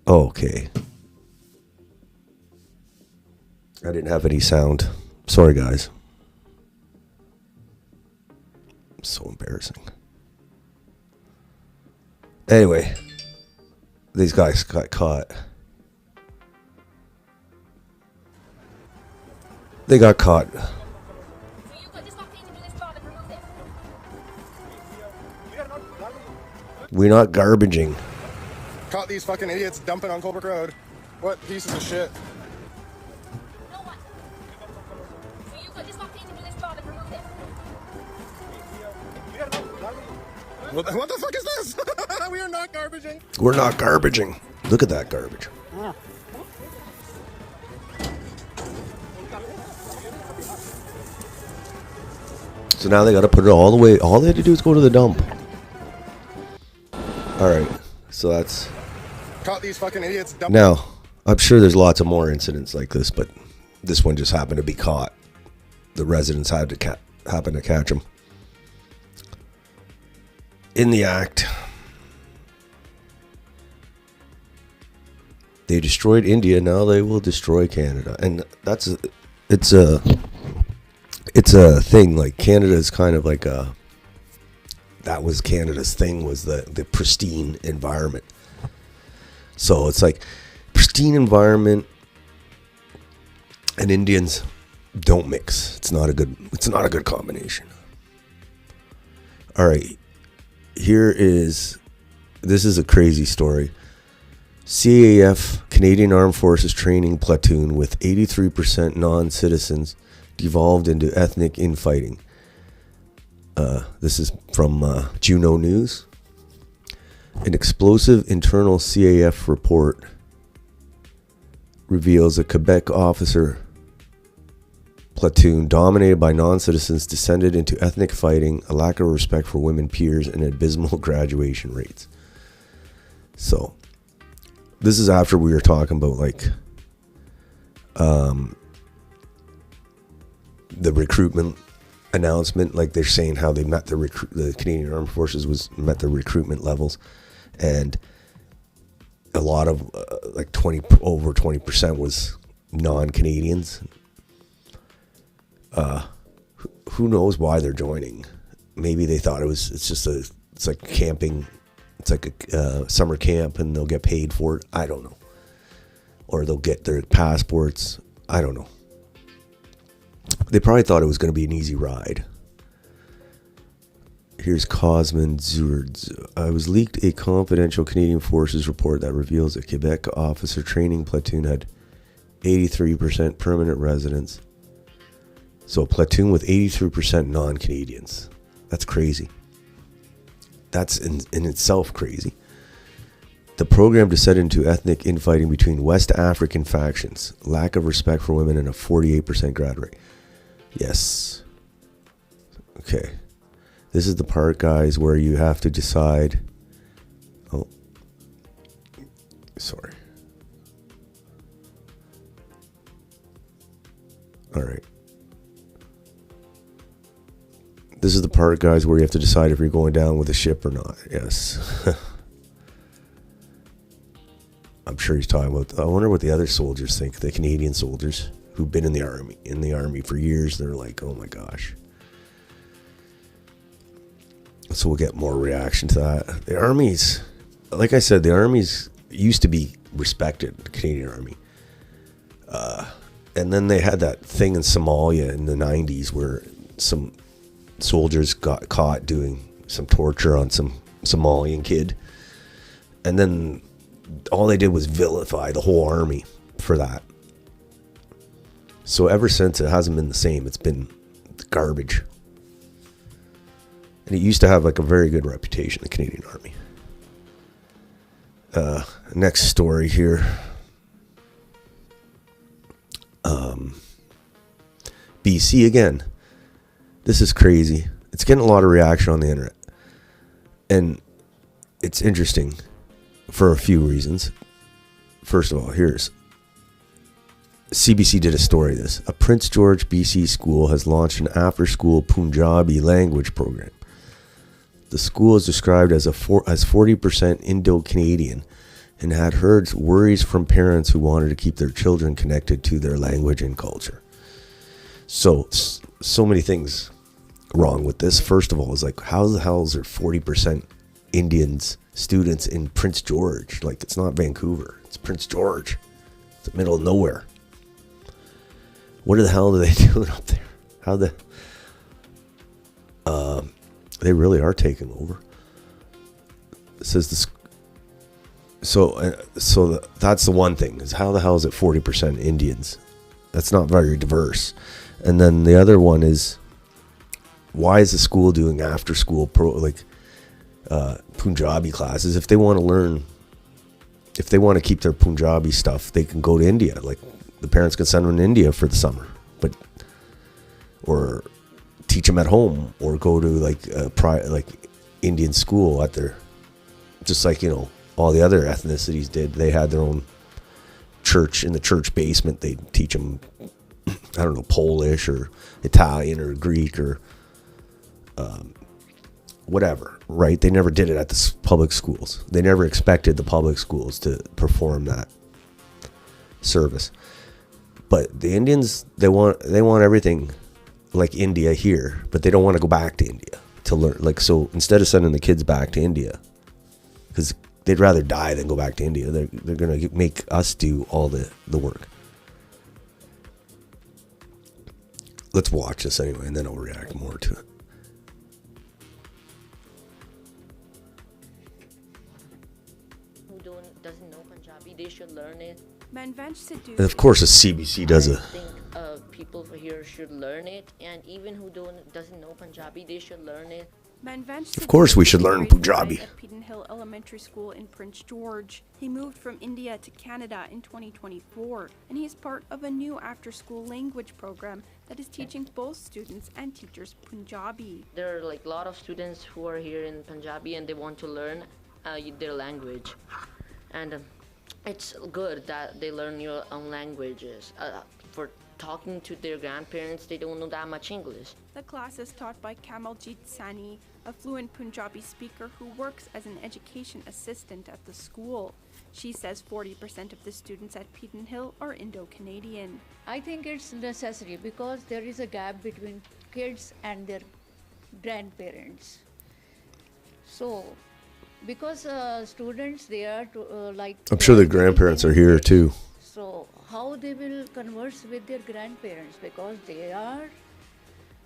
Okay. I didn't have any sound. Sorry, guys. So embarrassing. Anyway, these guys got caught. They got caught. We're not garbaging. Caught these fucking idiots dumping on Colbrook Road. What pieces of shit. What the fuck is this? We are not garbaging. We're not garbaging. Look at that garbage. So now they got to put it all the way. All they had to do is go to the dump. All right. So that's... Caught these fucking idiots dumping. Now, I'm sure there's lots of more incidents like this, but this one just happened to be caught. The residents had to happen to catch him. In the act, they destroyed India. Now they will destroy Canada, and it's a thing. Like Canada is kind of like that was Canada's thing, was the pristine environment. So it's like pristine environment and Indians don't mix. It's not a good combination. All right. This is a crazy story. CAF, Canadian Armed Forces Training Platoon with 83% non-citizens devolved into ethnic infighting. This is from Juno News. An explosive internal CAF report reveals a Quebec officer platoon dominated by non-citizens descended into ethnic fighting, a lack of respect for women peers, and abysmal graduation rates. So, this is after we were talking about like the recruitment announcement. Like they're saying how they met the Canadian Armed Forces met the recruitment levels, and a lot of like over 20% was non-Canadians. Who knows why they're joining? Maybe they thought it's like camping. It's like a summer camp and they'll get paid for it. I don't know. Or they'll get their passports. I don't know. They probably thought it was going to be an easy ride. Here's Cosman Zurds. I was leaked a confidential Canadian Forces report that reveals a Quebec officer training platoon had 83% permanent residents. So a platoon with 83% non-Canadians. That's crazy. That's in itself crazy. The program descended into ethnic infighting between West African factions, lack of respect for women, and a 48% grad rate. Yes. Okay. This is the part, guys, where you have to decide. Oh. Sorry. All right. This is the part, guys, where you have to decide if you're going down with a ship or not. Yes. I'm sure he's talking about... I wonder what the other soldiers think, the Canadian soldiers who've been in the army for years. They're like, oh my gosh. So we'll get more reaction to that. The armies, like I said, the armies used to be respected, the Canadian Army. And then they had that thing in Somalia in the 90s where some soldiers got caught doing some torture on some Somalian kid. And then all they did was vilify the whole army for that. So ever since, it hasn't been the same. It's been garbage. And it used to have like a very good reputation, the Canadian Army. Next story here. BC again. This is crazy. It's getting a lot of reaction on the internet. And it's interesting for a few reasons. First of all, here's CBC did a story of this. A Prince George, BC school has launched an after-school Punjabi language program. The school is described as 40% Indo-Canadian and had heard worries from parents who wanted to keep their children connected to their language and culture. So many things wrong with this. First of all, is like, how the hell is there 40% Indians students in Prince George? Like, it's not Vancouver, it's Prince George. It's the middle of nowhere. What the hell are they doing up there? How they really are taking over. It says this. So that's the one thing, is how the hell is it 40% Indians? That's not very diverse. And then the other one is, why is the school doing after school Punjabi classes? If they want to learn, if they want to keep their Punjabi stuff, they can go to India. Like, the parents can send them to India for the summer, or teach them at home, or go to like Indian school at their, just like, you know, all the other ethnicities did. They had their own church in the church basement. They teach them, I don't know, Polish or Italian or Greek or whatever, right? They never did it at the public schools. They never expected the public schools to perform that service. But the Indians, they want everything like India here, but they don't want to go back to India to learn. Like, so instead of sending the kids back to India, because they'd rather die than go back to India, they're going to make us do all the work. Let's watch this anyway, and then I'll react more to it. Who doesn't know Punjabi, they should learn it. And of course, the CBC does it. I think people here should learn it, and even who doesn't know Punjabi, they should learn it. Of course we should learn Punjabi. At Peden Hill Elementary School in Prince George. He moved from India to Canada in 2024, and he is part of a new after-school language program that is teaching both students and teachers Punjabi. There are like a lot of students who are here in Punjabi and they want to learn their language, and it's good that they learn your own languages. For talking to their grandparents, they don't know that much English. The class is taught by Kamaljit Sani, a fluent Punjabi speaker who works as an education assistant at the school. She says 40% of the students at Peden Hill are Indo-Canadian. I think it's necessary because there is a gap between kids and their grandparents. So, because students they are I'm sure the grandparents are here too. So how they will converse with their grandparents, because they are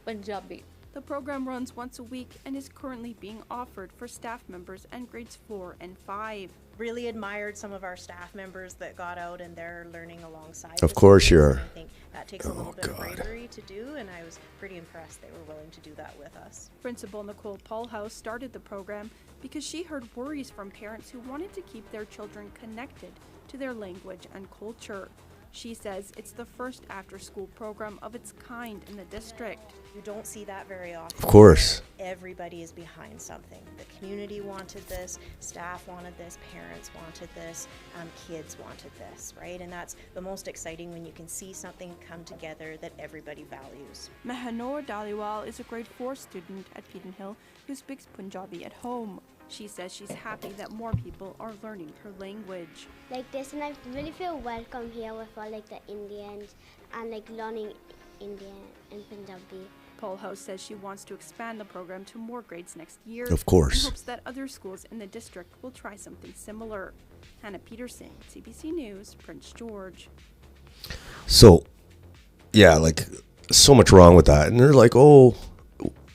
Punjabi. The program runs once a week and is currently being offered for staff members and grades 4 and 5. Really admired some of our staff members that got out and they're learning alongside. Of course you are. I think that takes a little bit of bravery to do, and I was pretty impressed they were willing to do that with us. Principal Nicole Paulhouse started the program because she heard worries from parents who wanted to keep their children connected to their language and culture. She says it's the first after-school program of its kind in the district. You don't see that very often. Of course. Everybody is behind something. The community wanted this, staff wanted this, parents wanted this, kids wanted this, right? And that's the most exciting, when you can see something come together that everybody values. Mehanor Daliwal is a grade 4 student at Peden Hill who speaks Punjabi at home. She says she's happy that more people are learning her language. Like this, and I really feel welcome here with all like the Indians and like learning Indian and Punjabi. Paulhouse says she wants to expand the program to more grades next year. Of course. And hopes that other schools in the district will try something similar. Hannah Peterson, CBC News, Prince George. So, yeah, like, so much wrong with that. And they're like, oh,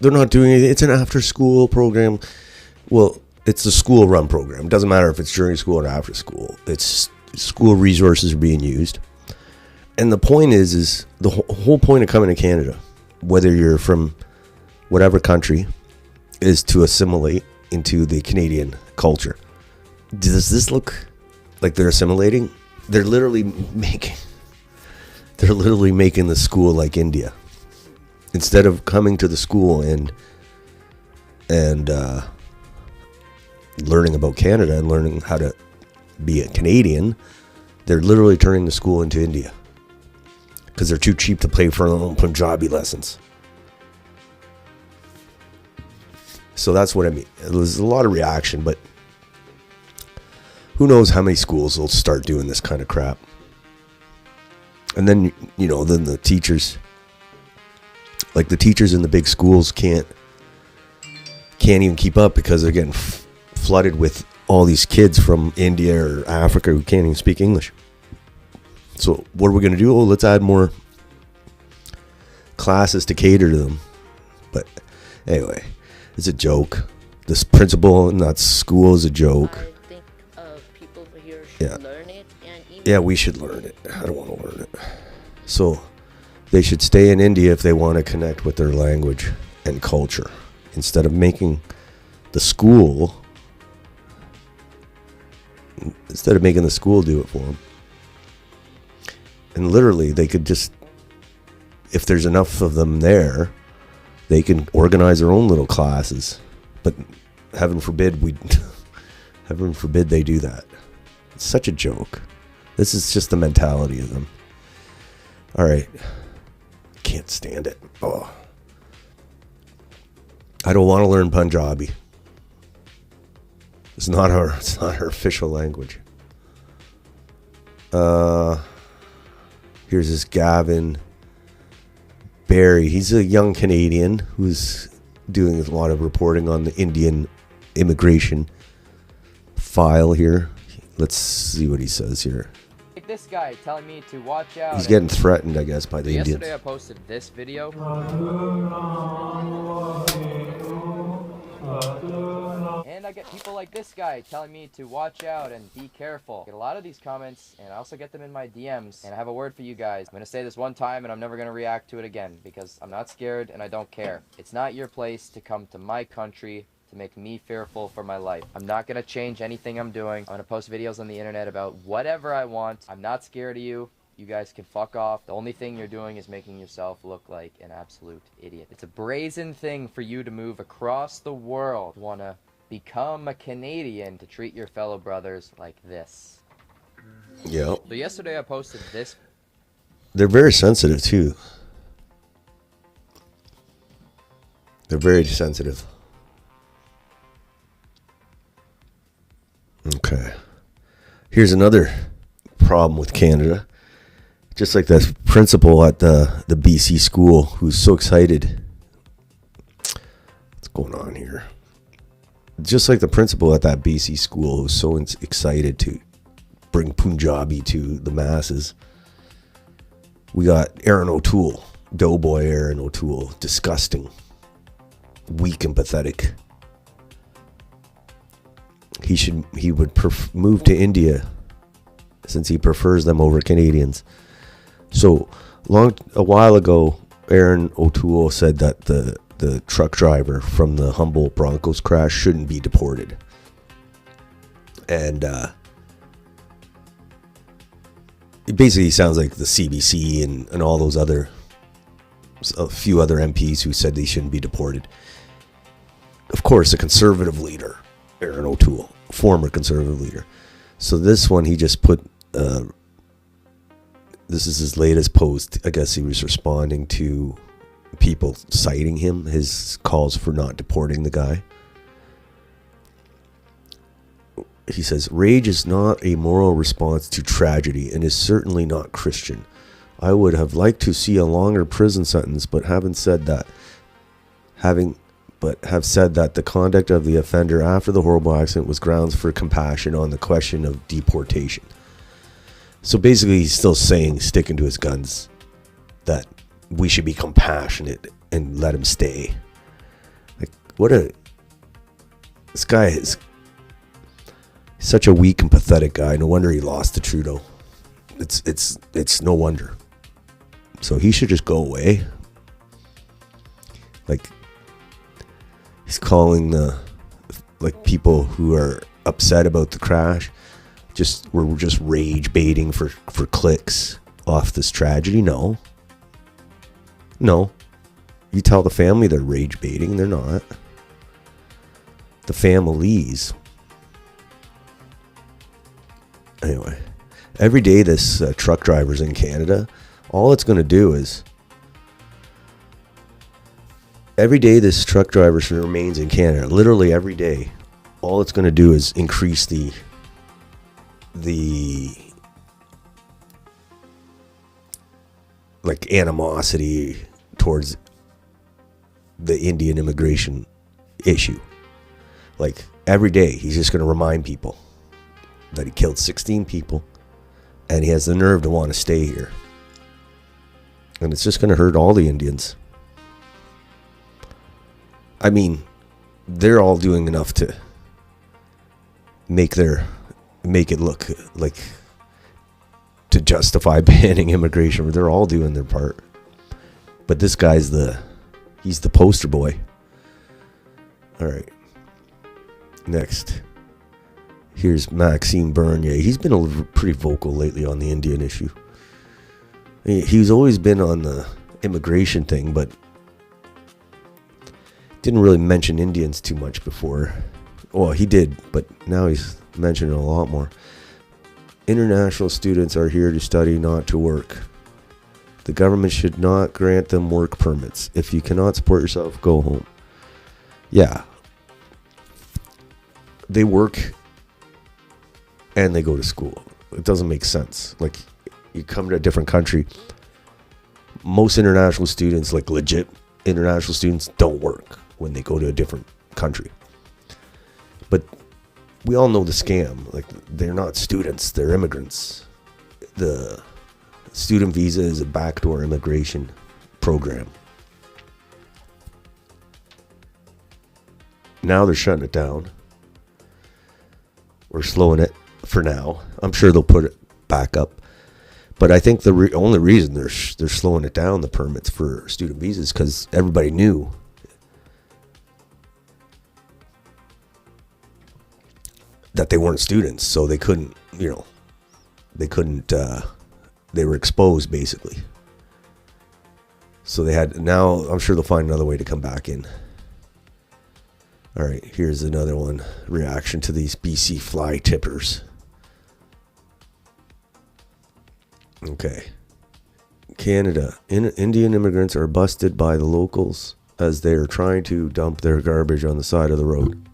they're not doing it. It's an after-school program. Well, it's a school-run program. It doesn't matter if it's during school or after school. It's school resources are being used. And the point is the whole point of coming to Canada, whether you're from whatever country, is to assimilate into the Canadian culture. Does this look like they're assimilating? They're literally making the school like India. Instead of coming to the school and learning about Canada and learning how to be a Canadian, they're literally turning the school into India because they're too cheap to pay for their own Punjabi lessons. So that's what I mean. There's a lot of reaction, but who knows how many schools will start doing this kind of crap. And then, then the teachers, like the teachers in the big schools can't even keep up because they're getting flooded with all these kids from India or Africa who can't even speak English. So what are we going to do? Oh, let's add more classes to cater to them. But anyway, it's a joke. This principal in that school is a joke. I think people here should learn it. And even Yeah, we should learn it. I don't want to learn it. So they should stay in India if they want to connect with their language and culture, instead of making the school do it for them. And literally, they could just, if there's enough of them there, they can organize their own little classes. But heaven forbid they do that. It's such a joke. This is just the mentality of them. All right. Can't stand it. Oh. I don't want to learn Punjabi. It's not our official language. Here's this Gavin Barry. He's a young Canadian who's doing a lot of reporting on the Indian immigration file here. Let's see what he says here. Like this guy telling me to watch out. He's getting threatened, I guess, by the Indians. Yesterday I posted this video. And I get people like this guy telling me to watch out and be careful. I get a lot of these comments, and I also get them in my DMs. And I have a word for you guys. I'm going to say this one time, and I'm never going to react to it again, because I'm not scared and I don't care. It's not your place to come to my country to make me fearful for my life. I'm not going to change anything I'm doing. I'm going to post videos on the internet about whatever I want. I'm not scared of you. You guys can fuck off. The only thing you're doing is making yourself look like an absolute idiot. It's a brazen thing for you to move across the world, want to become a Canadian, to treat your fellow brothers like this. Yeah. So yesterday I posted this. They're very sensitive too. They're very sensitive. Okay. Here's another problem with Canada. Just like that principal at the BC school who's so excited. What's going on here? Just like the principal at that BC school who's so excited to bring Punjabi to the masses. We got Aaron O'Toole, doughboy Aaron O'Toole, disgusting, weak and pathetic. He would move to India since he prefers them over Canadians. So a while ago, Aaron O'Toole said that the truck driver from the Humboldt Broncos crash shouldn't be deported. And it basically sounds like the CBC and all those a few other MPs who said they shouldn't be deported. Of course, a conservative leader, Aaron O'Toole, former conservative leader. So this one, he just put... this is his latest post. I guess he was responding to people citing him, his calls for not deporting the guy. He says, "Rage is not a moral response to tragedy and is certainly not Christian. I would have liked to see a longer prison sentence, but have said that the conduct of the offender after the horrible accident was grounds for compassion on the question of deportation." So basically, he's still sticking to his guns, that we should be compassionate and let him stay. Like, this guy is such a weak and pathetic guy. No wonder he lost to Trudeau. It's no wonder. So he should just go away. Like, he's calling people who are upset about the crash. We're just rage baiting for clicks off this tragedy. No. You tell the family they're rage baiting. They're not. The families. Anyway, every day this truck driver's in Canada, all it's going to do is... Every day this truck driver remains in Canada, literally every day, all it's going to do is increase the the like animosity towards the Indian immigration issue. Like every day he's just going to remind people that he killed 16 people and he has the nerve to want to stay here. And it's just going to hurt all the Indians. I mean, they're all doing enough to make it look like to justify banning immigration. They're all doing their part. But this guy's he's the poster boy. All right. Next. Here's Maxime Bernier. He's been pretty vocal lately on the Indian issue. He's always been on the immigration thing, but didn't really mention Indians too much before. Well, he did, but now he's mentioning it a lot more. International students are here to study, not to work. The government should not grant them work permits. If you cannot support yourself, go home. Yeah. They work and they go to school. It doesn't make sense. Like, you come to a different country. Most international students, like legit international students, don't work when they go to a different country. But we all know the scam. Like, they're not students, they're immigrants. The student visa is a backdoor immigration program. Now they're shutting it down. We're slowing it for now. I'm sure they'll put it back up. But I think the only reason they're slowing it down, the permits for student visas, because everybody knew that they weren't students, so they couldn't, they were exposed basically. So now I'm sure they'll find another way to come back in. All right, here's another one. Reaction to these BC fly tippers. Okay. Canada. Indian immigrants are busted by the locals as they are trying to dump their garbage on the side of the road.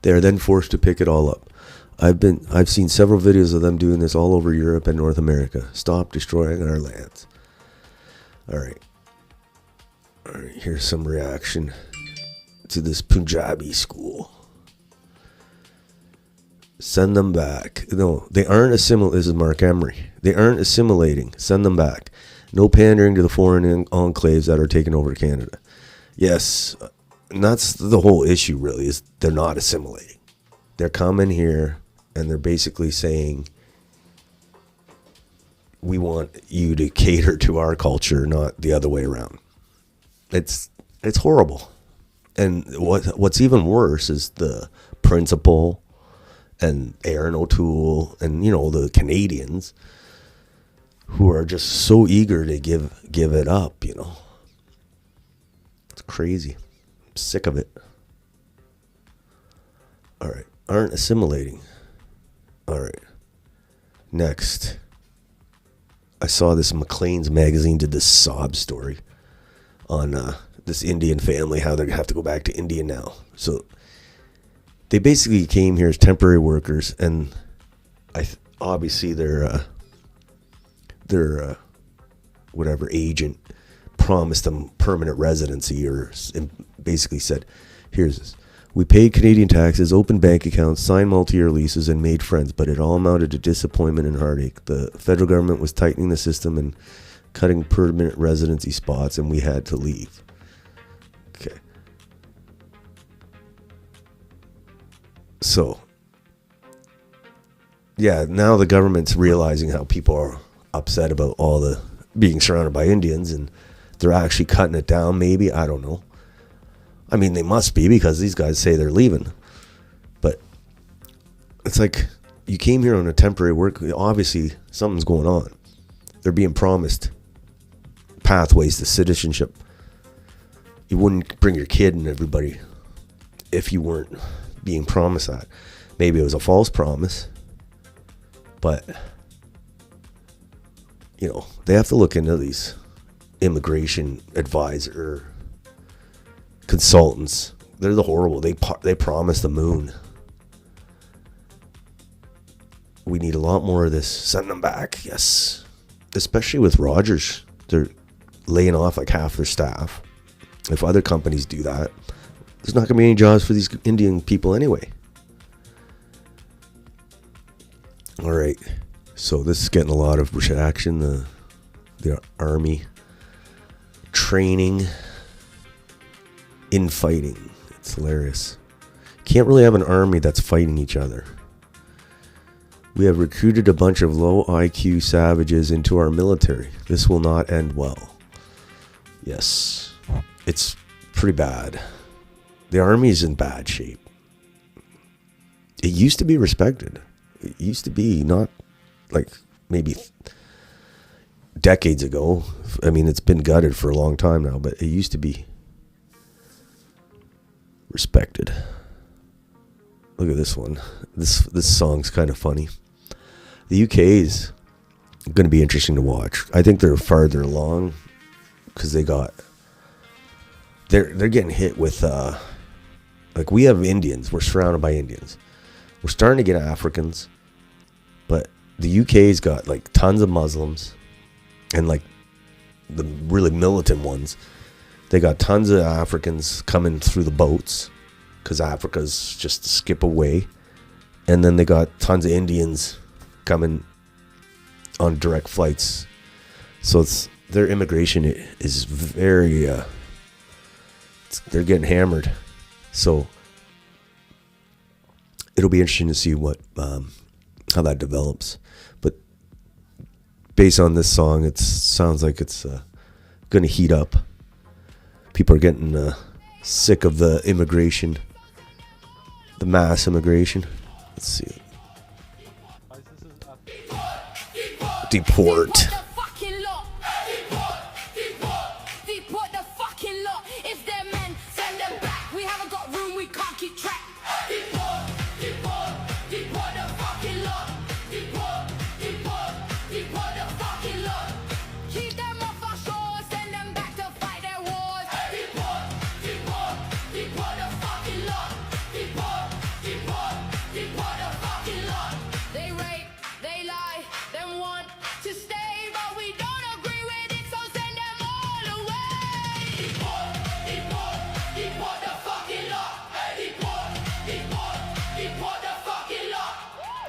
They are then forced to pick it all up. I've seen several videos of them doing this all over Europe and North America. Stop destroying our lands. All right, here's some reaction to this Punjabi school. Send them back. No, they aren't assimilating. This is Mark Emery. They aren't assimilating. Send them back. No pandering to the foreign enclaves that are taking over Canada. Yes, and that's the whole issue, really, is they're not assimilating. They're coming here, and they're basically saying, we want you to cater to our culture, not the other way around. It's horrible. And what's even worse is the principal and Aaron O'Toole and, the Canadians who are just so eager to give it up, It's crazy. I'm sick of it. All right. Aren't assimilating. All right. Next. I saw this Maclean's magazine did this sob story on this Indian family, how they're going to have to go back to India now. So they basically came here as temporary workers, and obviously their whatever agent promised them permanent residency, or basically said, here's this. We paid Canadian taxes, opened bank accounts, signed multi-year leases, and made friends, but it all amounted to disappointment and heartache. The federal government was tightening the system and cutting permanent residency spots, and we had to leave. Okay. So, yeah, now the government's realizing how people are upset about all the being surrounded by Indians, and they're actually cutting it down, maybe. I don't know. I mean, they must be, because these guys say they're leaving. But it's like, you came here on a temporary work. Obviously, something's going on. They're being promised pathways to citizenship. You wouldn't bring your kid and everybody if you weren't being promised that. Maybe it was a false promise. But, they have to look into these immigration advisor consultants. They're the horrible. They promise the moon. We need a lot more of this. Send them back. Yes. Especially with Rogers. They're laying off like half their staff. If other companies do that, there's not going to be any jobs for these Indian people anyway. All right. So this is getting a lot of reaction. The army training, infighting. It's hilarious. Can't really have an army that's fighting each other. We have recruited a bunch of low IQ savages into our military. This will not end well. Yes, it's pretty bad. The army is in bad shape. It used to be respected. It used to be not like maybe decades ago. I mean, it's been gutted for a long time now, but it used to be respected. Look at this one. This song's kind of funny. The UK is going to be interesting to watch. I think they're farther along because they're getting hit with like we have Indians. We're surrounded by Indians. We're starting to get Africans, but the UK's got like tons of Muslims and like the really militant ones. They got tons of Africans coming through the boats because Africa's just a skip away. And then they got tons of Indians coming on direct flights. So their immigration is very, they're getting hammered. So it'll be interesting to see how that develops. But based on this song, it sounds like it's going to heat up. People are getting sick of the immigration, the mass immigration. Let's see. Deport.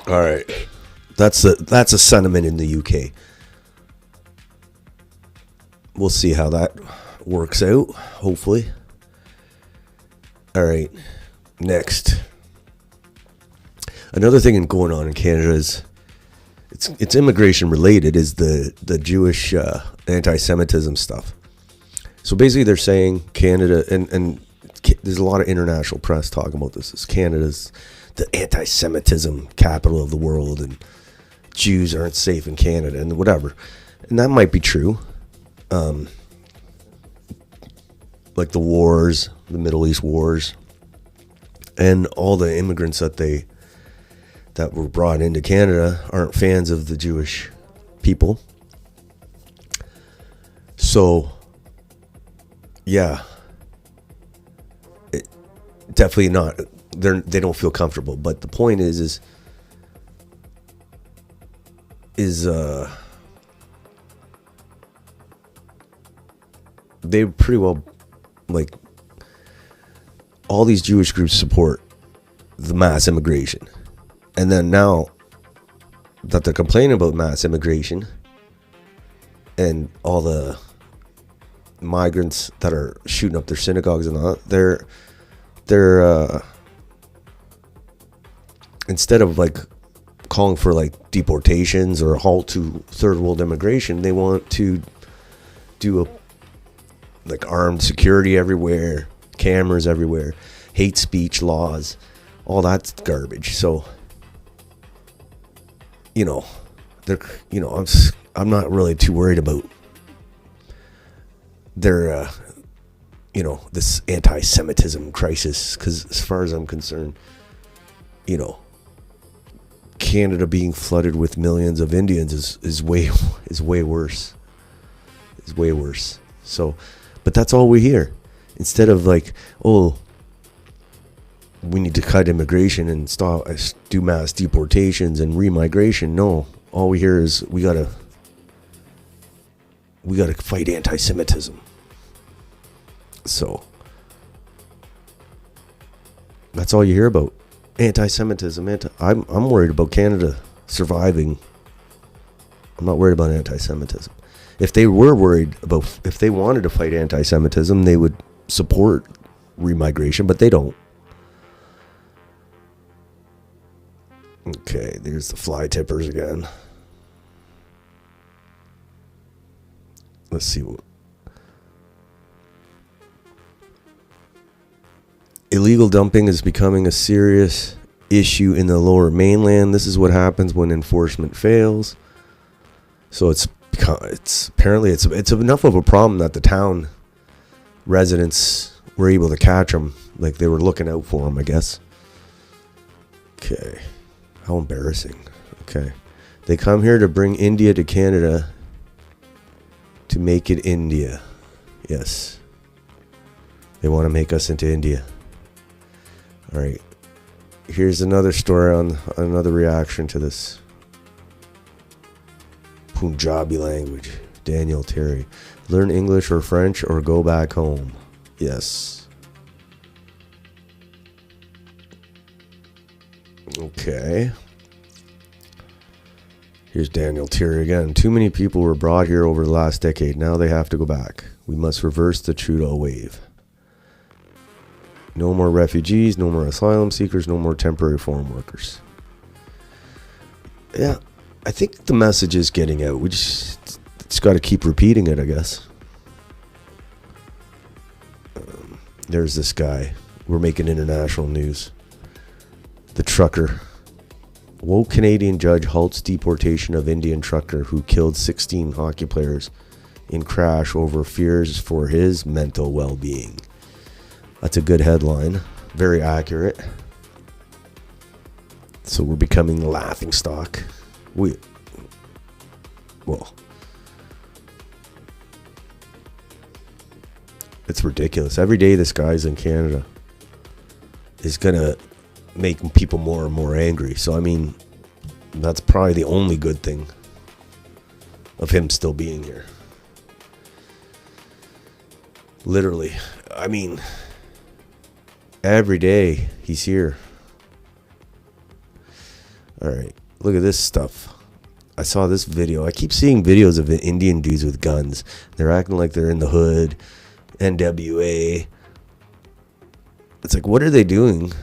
All right, that's a sentiment in the UK. We'll see how that works out. Hopefully. All right, next. Another thing going on in Canada is it's immigration related. Is the Jewish anti-Semitism stuff. So basically, they're saying Canada and there's a lot of international press talking about this. Is Canada's the anti-Semitism capital of the world, and Jews aren't safe in Canada, and whatever. And that might be true. Like the wars, the Middle East wars, and all the immigrants that were brought into Canada aren't fans of the Jewish people. So, yeah, definitely not. They don't feel comfortable. But the point is they pretty well, like, all these Jewish groups support the mass immigration. And then now that they're complaining about mass immigration and all the migrants that are shooting up their synagogues and all that, they're instead of like calling for like deportations or a halt to third world immigration, they want to do like armed security everywhere, cameras everywhere, hate speech laws, all that's garbage. So, I'm not really too worried about their this anti-Semitism crisis, because as far as I'm concerned, Canada being flooded with millions of Indians is way worse. Is way worse. So, but that's all we hear. Instead of like, oh, we need to cut immigration and stop, do mass deportations and remigration. No, all we hear is we gotta fight anti-Semitism. So that's all you hear about, anti-Semitism. I'm worried about Canada surviving. I'm not worried about anti-Semitism. If they wanted to fight anti-Semitism, they would support remigration, but they don't. Okay, there's the fly tippers again. Let's see what. Illegal dumping is becoming a serious issue in the Lower Mainland. This is what happens when enforcement fails. So it's apparently it's enough of a problem that the town residents were able to catch them. Like, they were looking out for them, I guess. Okay. How embarrassing. Okay. They come here to bring India to Canada to make it India. Yes. They want to make us into India. All right. Here's another story on another reaction to this Punjabi language. Daniel Terry. Learn English or French or go back home. Yes. Okay. Here's Daniel Terry again. Too many people were brought here over the last decade. Now they have to go back. We must reverse the Trudeau wave. No more refugees, no more asylum seekers, no more temporary foreign workers. Yeah, I think the message is getting out. We just got to keep repeating it, I guess. There's this guy. We're making international news. The trucker. Woke Canadian judge halts deportation of Indian trucker who killed 16 hockey players in crash over fears for his mental well-being. That's a good headline. Very accurate. So we're becoming the laughing stock. It's ridiculous. Every day this guy's in Canada is going to make people more and more angry. So, I mean, that's probably the only good thing of him still being here. Literally. I mean, every day he's here. All right. Look at this stuff. I saw this video. I keep seeing videos of Indian dudes with guns. They're acting like they're in the hood. NWA. It's like, what are they doing?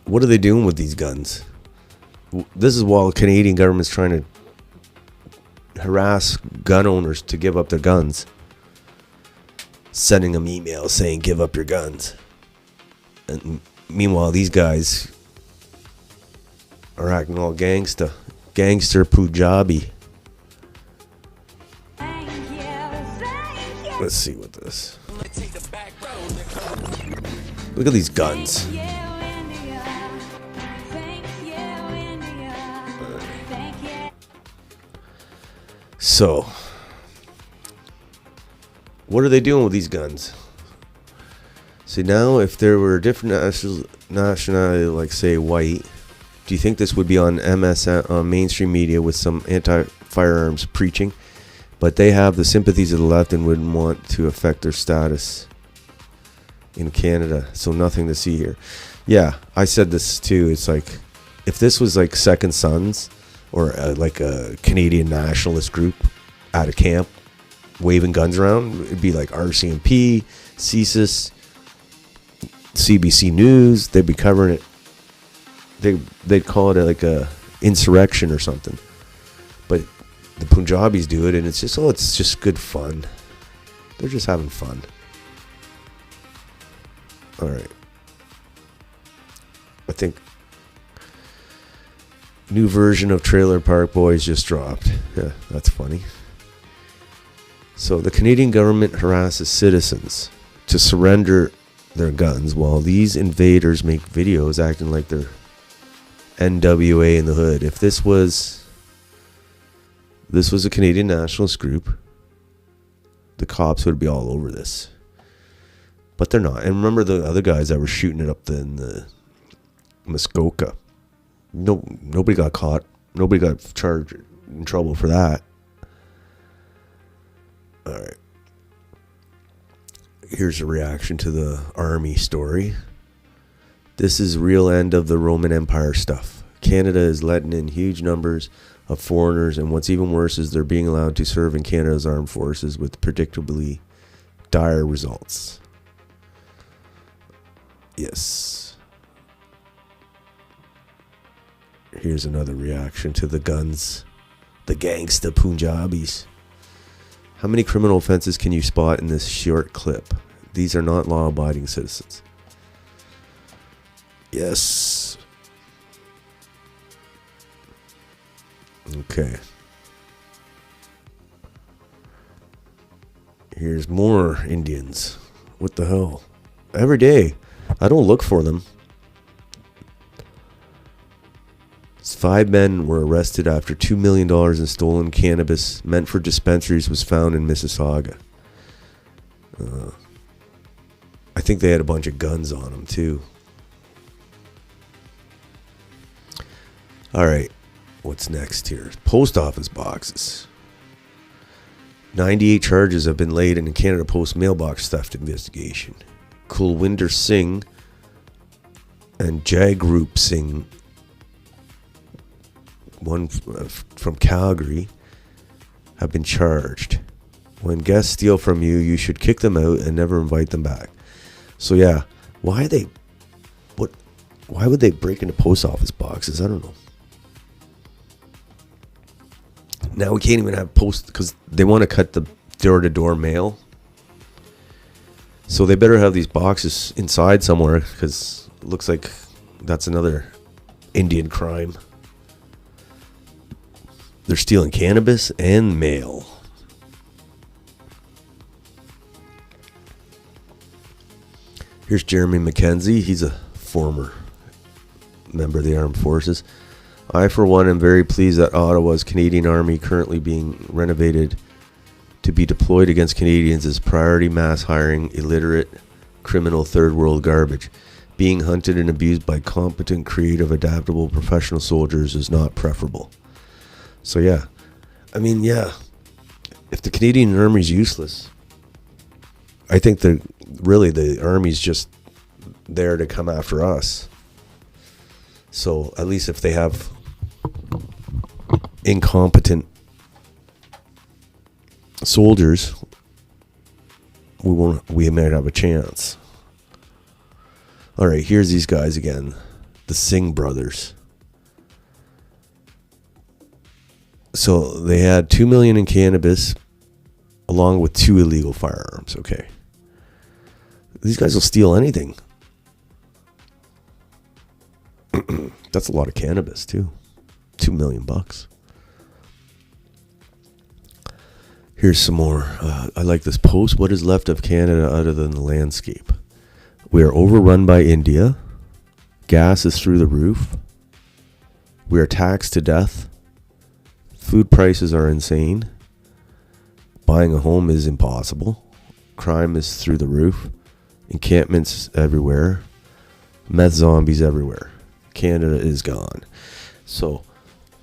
What are they doing with these guns? This is while the Canadian government's trying to harass gun owners to give up their guns. Sending them emails saying, give up your guns. And meanwhile, these guys are acting all gangster Punjabi. Let's see what this. Look at these guns. So, what are they doing with these guns? See, now if there were a different nationality, like say white, do you think this would be on mainstream media with some anti-firearms preaching? But they have the sympathies of the left and wouldn't want to affect their status in Canada. So nothing to see here. Yeah, I said this too. It's like, if this was like Second Sons or like a Canadian nationalist group at a camp waving guns around, it'd be like RCMP, CSIS, CBC News. They'd be covering it. They'd call it like a insurrection or something. But the Punjabis do it, and it's just good fun. They're just having fun. All right. I think new version of Trailer Park Boys just dropped. Yeah, that's funny. So the Canadian government harasses citizens to surrender their guns while these invaders make videos acting like they're NWA in the hood. If this was a Canadian nationalist group, the cops would be all over this. But they're not. And remember the other guys that were shooting it up in the Muskoka. Nobody got caught. Nobody got charged in trouble for that. All right. Here's a reaction to the army story. This is real end of the Roman Empire stuff. Canada is letting in huge numbers of foreigners, and what's even worse is they're being allowed to serve in Canada's armed forces with predictably dire results. Yes. Here's another reaction to the guns. The gangsta Punjabis. How many criminal offenses can you spot in this short clip? These are not law-abiding citizens. Yes. Okay. Here's more Indians. What the hell? Every day. I don't look for them. 5 men were arrested after $2 million in stolen cannabis meant for dispensaries was found in Mississauga. I think they had a bunch of guns on them too. All right, what's next here? Post office boxes. 98 charges have been laid in a Canada Post mailbox theft investigation. Kulwinder Singh and Jagrup Singh, one from Calgary, have been charged. When guests steal from you, you should kick them out and never invite them back. So yeah, why would they break into post office boxes? I don't know. Now we can't even have post because they want to cut the door-to-door mail. So they better have these boxes inside somewhere because it looks like that's another Indian crime. They're stealing cannabis and mail. Here's Jeremy McKenzie. He's a former member of the armed forces. I, for one, am very pleased that Ottawa's Canadian Army, currently being renovated to be deployed against Canadians, is priority mass hiring illiterate, criminal third world garbage. Being hunted and abused by competent, creative, adaptable, professional soldiers is not preferable. So yeah, I mean, yeah, if the Canadian Army's useless, I think the Army's just there to come after us. So at least if they have incompetent soldiers, we might have a chance. All right, here's these guys again, the Singh brothers. So they had $2 million in cannabis, along with 2 illegal firearms. Okay, these guys will steal anything. That's a lot of cannabis too. $2 million. Here's some more. I like this post. What is left of Canada other than the landscape? We are overrun by India. Gas is through the roof. We are taxed to death. Food prices are insane. Buying a home is impossible. Crime is through the roof. Encampments everywhere. Meth zombies everywhere. Canada is gone. So,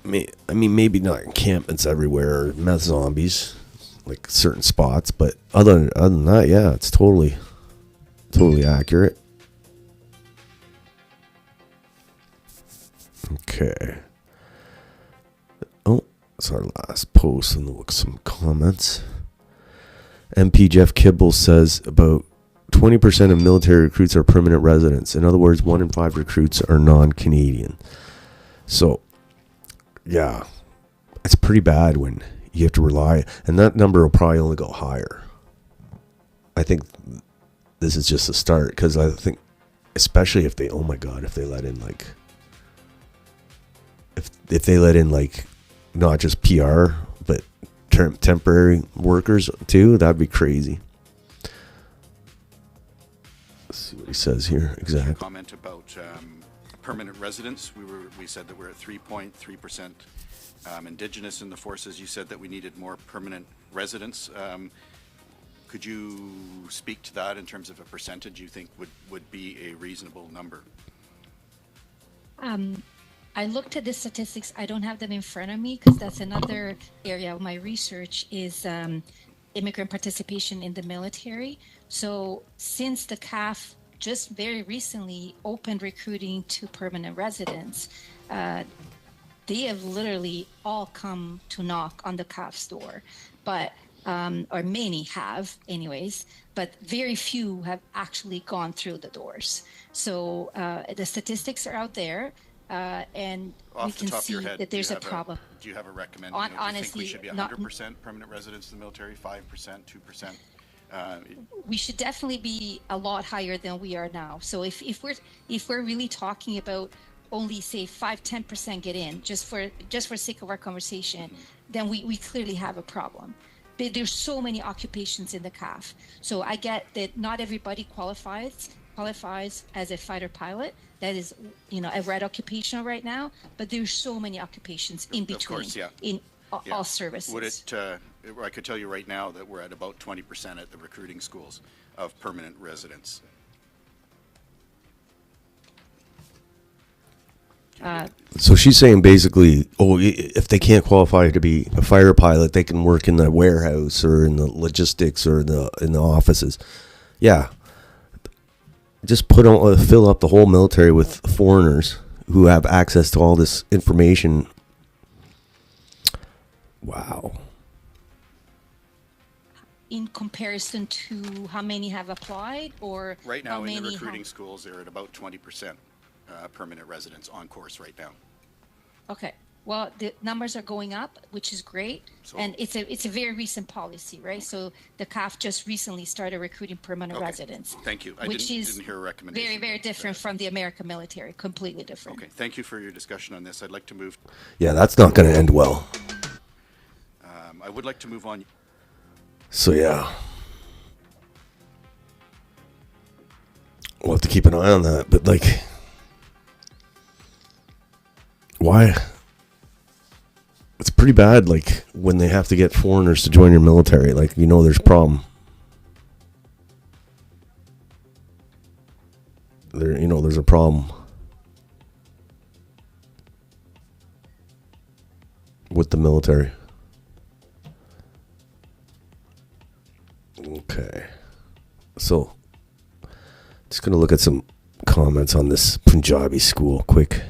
I mean, maybe not encampments everywhere or meth zombies, like certain spots, but other than that, yeah, it's totally accurate. Okay. Oh, it's our last post, and look some comments. MP Jeff Kibble says about 20% of military recruits are permanent residents. In other words, 1 in 5 recruits are non-Canadian. So, yeah, it's pretty bad when you have to rely, and that number will probably only go higher. I think this is just a start, because I think, especially if they, oh my God, if they let in like, if they let in like, not just PR, but temporary workers too, that'd be crazy. Let's see what he says here exactly. Comment about permanent residents. We said that we're at 3.3% Indigenous in the forces. You said that we needed more permanent residents. Could you speak to that in terms of a percentage you think would be a reasonable number? I looked at the statistics. I don't have them in front of me because that's another area of my research is immigrant participation in the military. So since the CAF just very recently opened recruiting to permanent residents, they have literally all come to knock on the CAF's door, but or many have anyways, but very few have actually gone through the doors. So the statistics are out there, and we can see that there's a problem. Do you have a recommendation? Do you think we should be 100% permanent residents in the military, 5%, 2%? We should definitely be a lot higher than we are now. So if we're really talking about only say 5-10% get in just for sake of our conversation, then we clearly have a problem. But there's so many occupations in the CAF. So I get that not everybody qualifies as a fighter pilot. That is, a red occupational right now, but there's so many occupations in between. Of course, yeah. In all services. Would it? I could tell you right now that we're at about 20% at the recruiting schools of permanent residents. So she's saying basically, if they can't qualify to be a fighter pilot, they can work in the warehouse or in the logistics or in the offices. Yeah, just fill up the whole military with foreigners who have access to all this information. Wow. In comparison to how many have applied, or right now in the recruiting schools, they're at about 20%. Permanent residents on course right now. Okay. Well, the numbers are going up, which is great, and it's a very recent policy, right? So the CAF just recently started recruiting permanent residents. Thank you. Which didn't hear a recommendation. Very, very different from the American military. Completely different. Okay. Thank you for your discussion on this. I'd like to move. Yeah, that's not going to end well. I would like to move on. So yeah, we'll have to keep an eye on that. But why? It's pretty bad, when they have to get foreigners to join your military. There's a problem. There's a problem with the military. Okay. So, just going to look at some comments on this Punjabi school quick.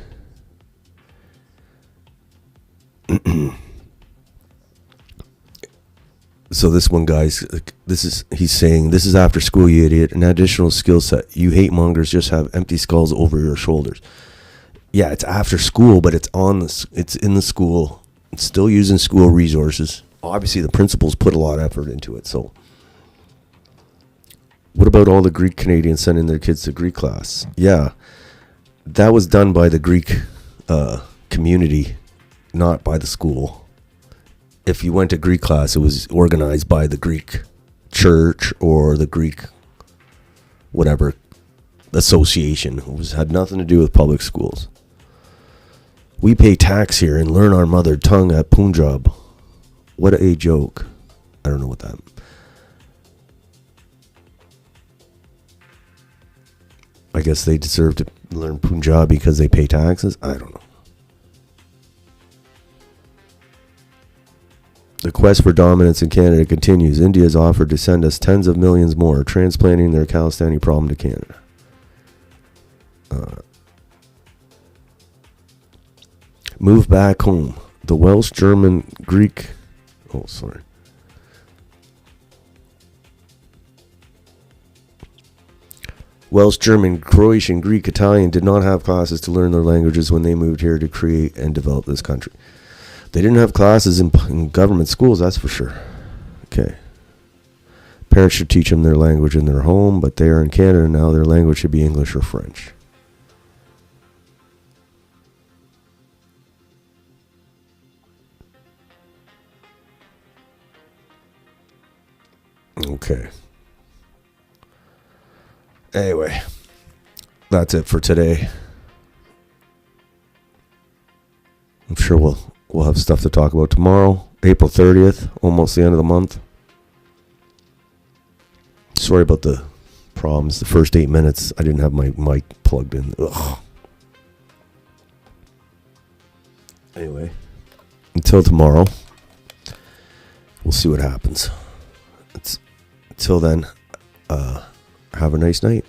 So this one, guys, he's saying, this is after school, you idiot. An additional skill set. You hate mongers just have empty skulls over your shoulders. Yeah, it's after school, but it's in the school. It's still using school resources. Obviously, the principals put a lot of effort into it. So, what about all the Greek Canadians sending their kids to Greek class? Yeah, that was done by the Greek community, not by the school. If you went to Greek class, it was organized by the Greek church or the Greek whatever association. It had nothing to do with public schools. We pay tax here and learn our mother tongue at Punjab. What a joke. I don't know what that. I guess they deserve to learn Punjabi because they pay taxes. I don't know. The quest for dominance in Canada continues. India has offered to send us tens of millions more, transplanting their Khalistani problem to Canada. Move back home. The Welsh, German, Greek... Oh, sorry. Welsh, German, Croatian, Greek, Italian did not have classes to learn their languages when they moved here to create and develop this country. They didn't have classes in government schools, that's for sure. Okay. Parents should teach them their language in their home, but they are in Canada now. Their language should be English or French. Okay. Anyway, that's it for today. I'm sure we'll have stuff to talk about tomorrow, April 30th, almost the end of the month. sorry about the problems. The first 8 minutes, I didn't have my mic plugged in. Ugh. Anyway, until tomorrow, we'll see what happens. Until then, have a nice night.